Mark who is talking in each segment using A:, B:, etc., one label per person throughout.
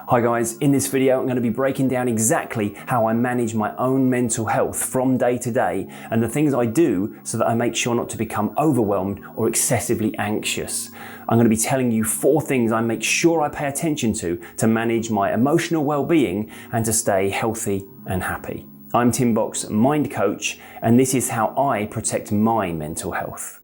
A: Hi guys, in this video I'm going to be breaking down exactly how I manage my own mental health from day to day and the things I do so that I make sure not to become overwhelmed or excessively anxious. I'm going to be telling you 4 things I make sure I pay attention to manage my emotional well-being and to stay healthy and happy. I'm Tim Box, Mind Coach, and this is how I protect my mental health.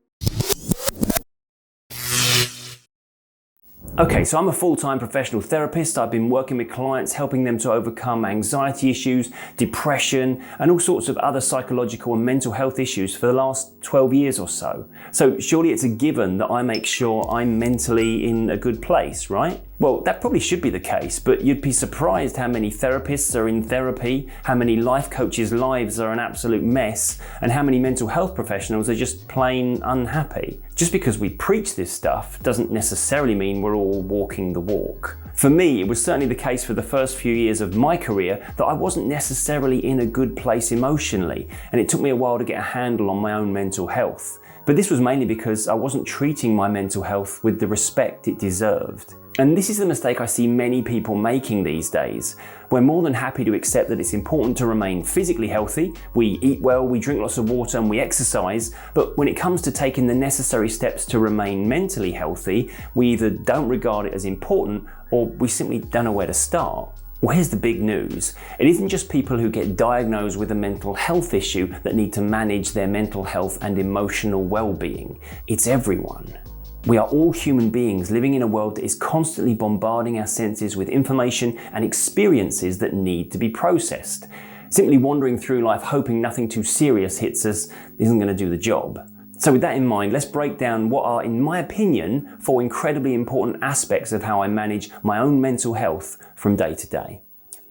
A: Okay, so I'm a full-time professional therapist. I've been working with clients, helping them to overcome anxiety issues, depression, and all sorts of other psychological and mental health issues for the last 12 years or so. So surely it's a given that I make sure I'm mentally in a good place, right? Well, that probably should be the case, but you'd be surprised how many therapists are in therapy, how many life coaches' lives are an absolute mess, and how many mental health professionals are just plain unhappy. Just because we preach this stuff doesn't necessarily mean we're all walking the walk. For me, it was certainly the case for the first few years of my career that I wasn't necessarily in a good place emotionally, and it took me a while to get a handle on my own mental health. But this was mainly because I wasn't treating my mental health with the respect it deserved. And this is the mistake I see many people making these days. We're more than happy to accept that it's important to remain physically healthy. We eat well, we drink lots of water, and we exercise. But when it comes to taking the necessary steps to remain mentally healthy, we either don't regard it as important or we simply don't know where to start. Well, here's the big news. It isn't just people who get diagnosed with a mental health issue that need to manage their mental health and emotional well-being. It's everyone. We are all human beings living in a world that is constantly bombarding our senses with information and experiences that need to be processed. Simply wandering through life hoping nothing too serious hits us isn't going to do the job. So with that in mind, let's break down what are, in my opinion, 4 incredibly important aspects of how I manage my own mental health from day to day.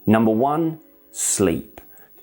A: Number 1, sleep.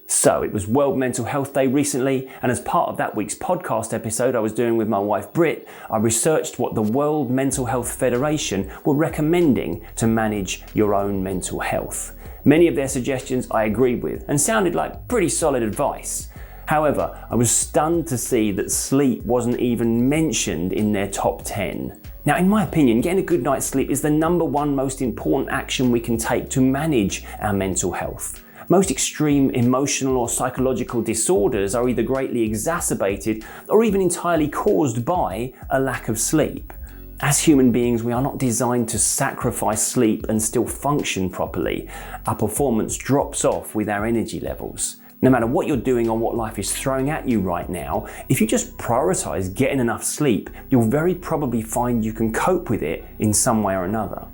A: So it was World Mental Health Day recently, and as part of that week's podcast episode I was doing with my wife Britt, I researched what the World Mental Health Federation were recommending to manage your own mental health. Many of their suggestions I agreed with and sounded like pretty solid advice. However, I was stunned to see that sleep wasn't even mentioned in their top 10. Now, in my opinion, getting a good night's sleep is the number 1 most important action we can take to manage our mental health. Most extreme emotional or psychological disorders are either greatly exacerbated or even entirely caused by a lack of sleep. As human beings, we are not designed to sacrifice sleep and still function properly. Our performance drops off with our energy levels. No matter what you're doing or what life is throwing at you right now, if you just prioritize getting enough sleep, you'll very probably find you can cope with it in some way or another.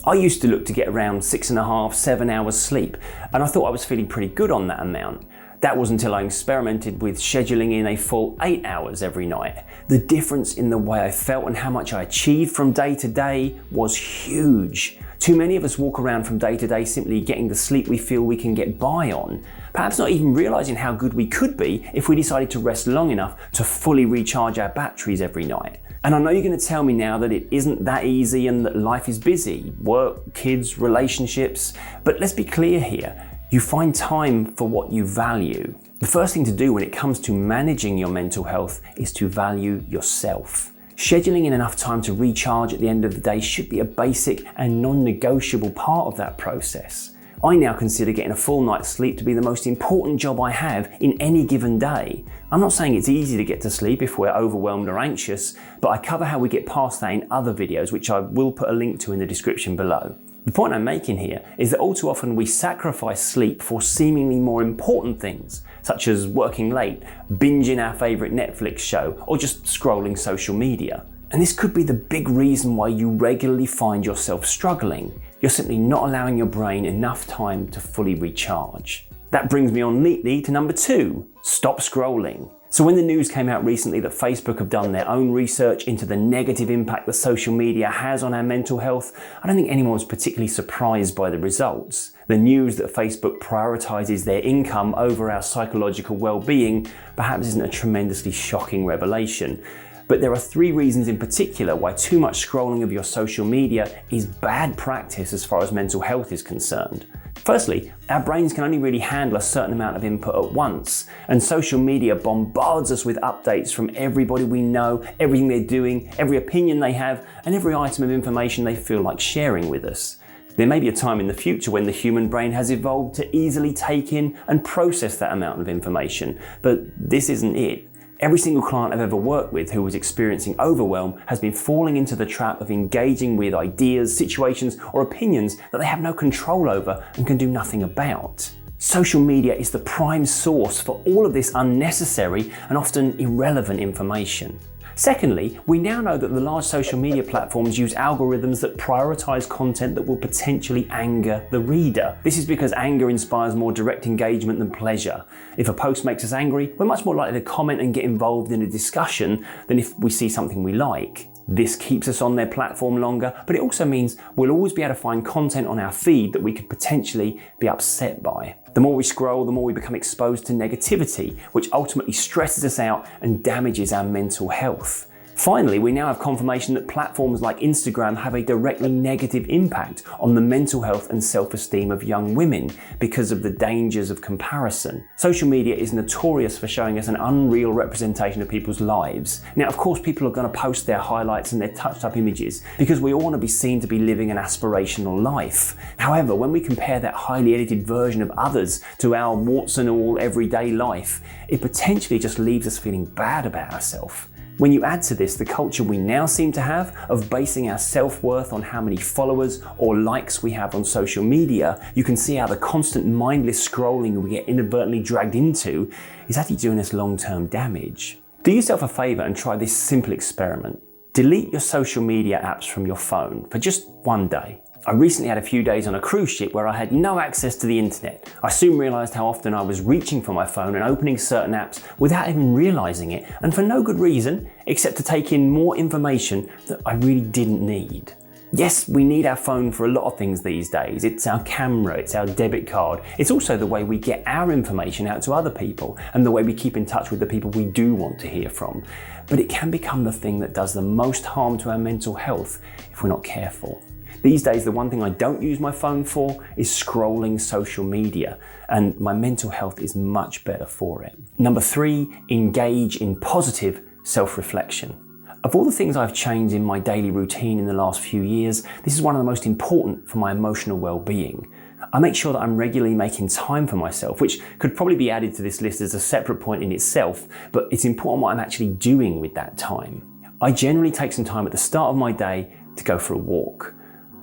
A: I used to look to get around 6.5, 7 hours sleep, and I thought I was feeling pretty good on that amount. That was until I experimented with scheduling in a full 8 hours every night. The difference in the way I felt and how much I achieved from day to day was huge. Too many of us walk around from day to day simply getting the sleep we feel we can get by on, perhaps not even realizing how good we could be if we decided to rest long enough to fully recharge our batteries every night. And I know you're going to tell me now that it isn't that easy and that life is busy, work, kids, relationships, but let's be clear here. You find time for what you value. The first thing to do when it comes to managing your mental health is to value yourself. Scheduling in enough time to recharge at the end of the day should be a basic and non-negotiable part of that process. I now consider getting a full night's sleep to be the most important job I have in any given day. I'm not saying it's easy to get to sleep if we're overwhelmed or anxious, but I cover how we get past that in other videos, which I will put a link to in the description below. The point I'm making here is that all too often we sacrifice sleep for seemingly more important things, such as working late, binging our favourite Netflix show, or just scrolling social media. And this could be the big reason why you regularly find yourself struggling. You're simply not allowing your brain enough time to fully recharge. That brings me on neatly to number 2, stop scrolling. So when the news came out recently that Facebook have done their own research into the negative impact that social media has on our mental health, I don't think anyone was particularly surprised by the results. The news that Facebook prioritizes their income over our psychological well-being perhaps isn't a tremendously shocking revelation. But there are 3 reasons in particular why too much scrolling of your social media is bad practice as far as mental health is concerned. Firstly, our brains can only really handle a certain amount of input at once, and social media bombards us with updates from everybody we know, everything they're doing, every opinion they have, and every item of information they feel like sharing with us. There may be a time in the future when the human brain has evolved to easily take in and process that amount of information, but this isn't it. Every single client I've ever worked with who was experiencing overwhelm has been falling into the trap of engaging with ideas, situations, or opinions that they have no control over and can do nothing about. Social media is the prime source for all of this unnecessary and often irrelevant information. Secondly, we now know that the large social media platforms use algorithms that prioritize content that will potentially anger the reader. This is because anger inspires more direct engagement than pleasure. If a post makes us angry, we're much more likely to comment and get involved in a discussion than if we see something we like. This keeps us on their platform longer, but it also means we'll always be able to find content on our feed that we could potentially be upset by. The more we scroll, the more we become exposed to negativity, which ultimately stresses us out and damages our mental health. Finally, we now have confirmation that platforms like Instagram have a directly negative impact on the mental health and self-esteem of young women because of the dangers of comparison. Social media is notorious for showing us an unreal representation of people's lives. Now, of course, people are going to post their highlights and their touched up images because we all want to be seen to be living an aspirational life. However, when we compare that highly edited version of others to our warts and all everyday life, it potentially just leaves us feeling bad about ourselves. When you add to this the culture we now seem to have of basing our self-worth on how many followers or likes we have on social media, you can see how the constant mindless scrolling we get inadvertently dragged into is actually doing us long-term damage. Do yourself a favor and try this simple experiment. Delete your social media apps from your phone for just one day. I recently had a few days on a cruise ship where I had no access to the internet. I soon realised how often I was reaching for my phone and opening certain apps without even realising it, and for no good reason except to take in more information that I really didn't need. Yes, we need our phone for a lot of things these days. It's our camera, it's our debit card. It's also the way we get our information out to other people and the way we keep in touch with the people we do want to hear from. But it can become the thing that does the most harm to our mental health if we're not careful. These days, the one thing I don't use my phone for is scrolling social media, and my mental health is much better for it. Number 3, engage in positive self-reflection. Of all the things I've changed in my daily routine in the last few years, this is one of the most important for my emotional well-being. I make sure that I'm regularly making time for myself, which could probably be added to this list as a separate point in itself, but it's important what I'm actually doing with that time. I generally take some time at the start of my day to go for a walk.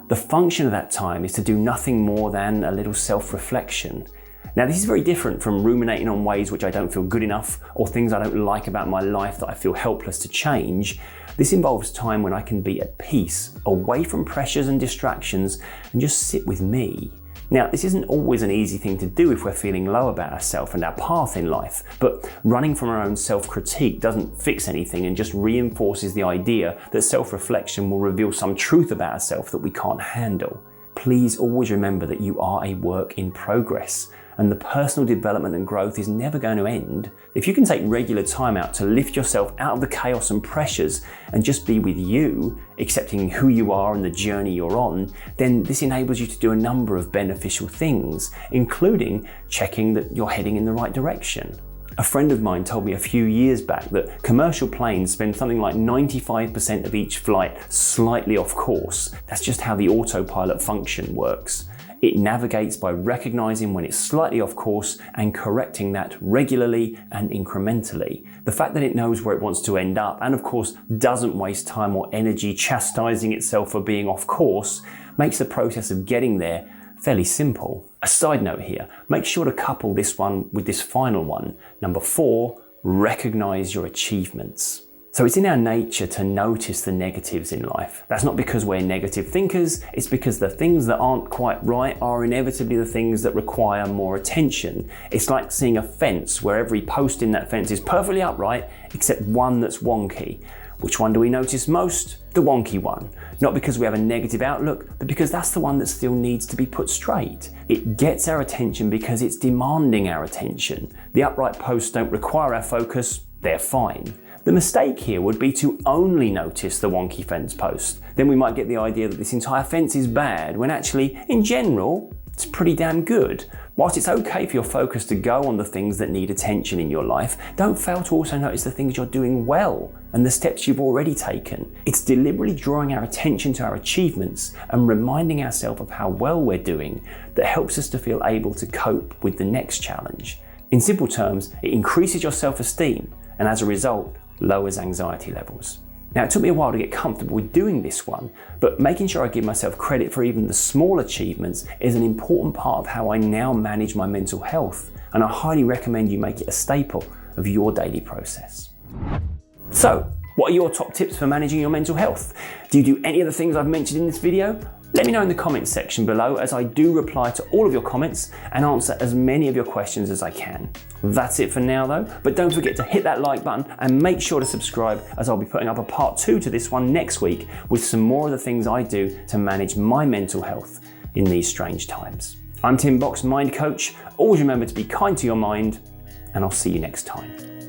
A: The function of that time is to do nothing more than a little self-reflection. Now, this is very different from ruminating on ways which I don't feel good enough or things I don't like about my life that I feel helpless to change. This involves time when I can be at peace, away from pressures and distractions, and just sit with me. Now, this isn't always an easy thing to do if we're feeling low about ourselves and our path in life, but running from our own self-critique doesn't fix anything and just reinforces the idea that self-reflection will reveal some truth about ourselves that we can't handle. Please always remember that you are a work in progress, and the personal development and growth is never going to end. If you can take regular time out to lift yourself out of the chaos and pressures and just be with you, accepting who you are and the journey you're on, then this enables you to do a number of beneficial things, including checking that you're heading in the right direction. A friend of mine told me a few years back that commercial planes spend something like 95% of each flight slightly off course. That's just how the autopilot function works. It navigates by recognizing when it's slightly off course and correcting that regularly and incrementally. The fact that it knows where it wants to end up and of course doesn't waste time or energy chastising itself for being off course makes the process of getting there fairly simple. A side note here, make sure to couple this one with this final one. Number 4, recognize your achievements. So it's in our nature to notice the negatives in life. That's not because we're negative thinkers, it's because the things that aren't quite right are inevitably the things that require more attention. It's like seeing a fence where every post in that fence is perfectly upright except one that's wonky. Which one do we notice most? The wonky one. Not because we have a negative outlook, but because that's the one that still needs to be put straight. It gets our attention because it's demanding our attention. The upright posts don't require our focus, they're fine. The mistake here would be to only notice the wonky fence post. Then we might get the idea that this entire fence is bad, when actually, in general, it's pretty damn good. Whilst it's okay for your focus to go on the things that need attention in your life, don't fail to also notice the things you're doing well and the steps you've already taken. It's deliberately drawing our attention to our achievements and reminding ourselves of how well we're doing that helps us to feel able to cope with the next challenge. In simple terms, it increases your self-esteem and as a result, lowers anxiety levels. Now, it took me a while to get comfortable with doing this one, but making sure I give myself credit for even the small achievements is an important part of how I now manage my mental health, and I highly recommend you make it a staple of your daily process. So, what are your top tips for managing your mental health? Do you do any of the things I've mentioned in this video? Let me know in the comments section below, as I do reply to all of your comments and answer as many of your questions as I can. That's it for now though, but don't forget to hit that like button and make sure to subscribe, as I'll be putting up a part 2 to this one next week with some more of the things I do to manage my mental health in these strange times. I'm Tim Box, Mind Coach. Always remember to be kind to your mind, and I'll see you next time.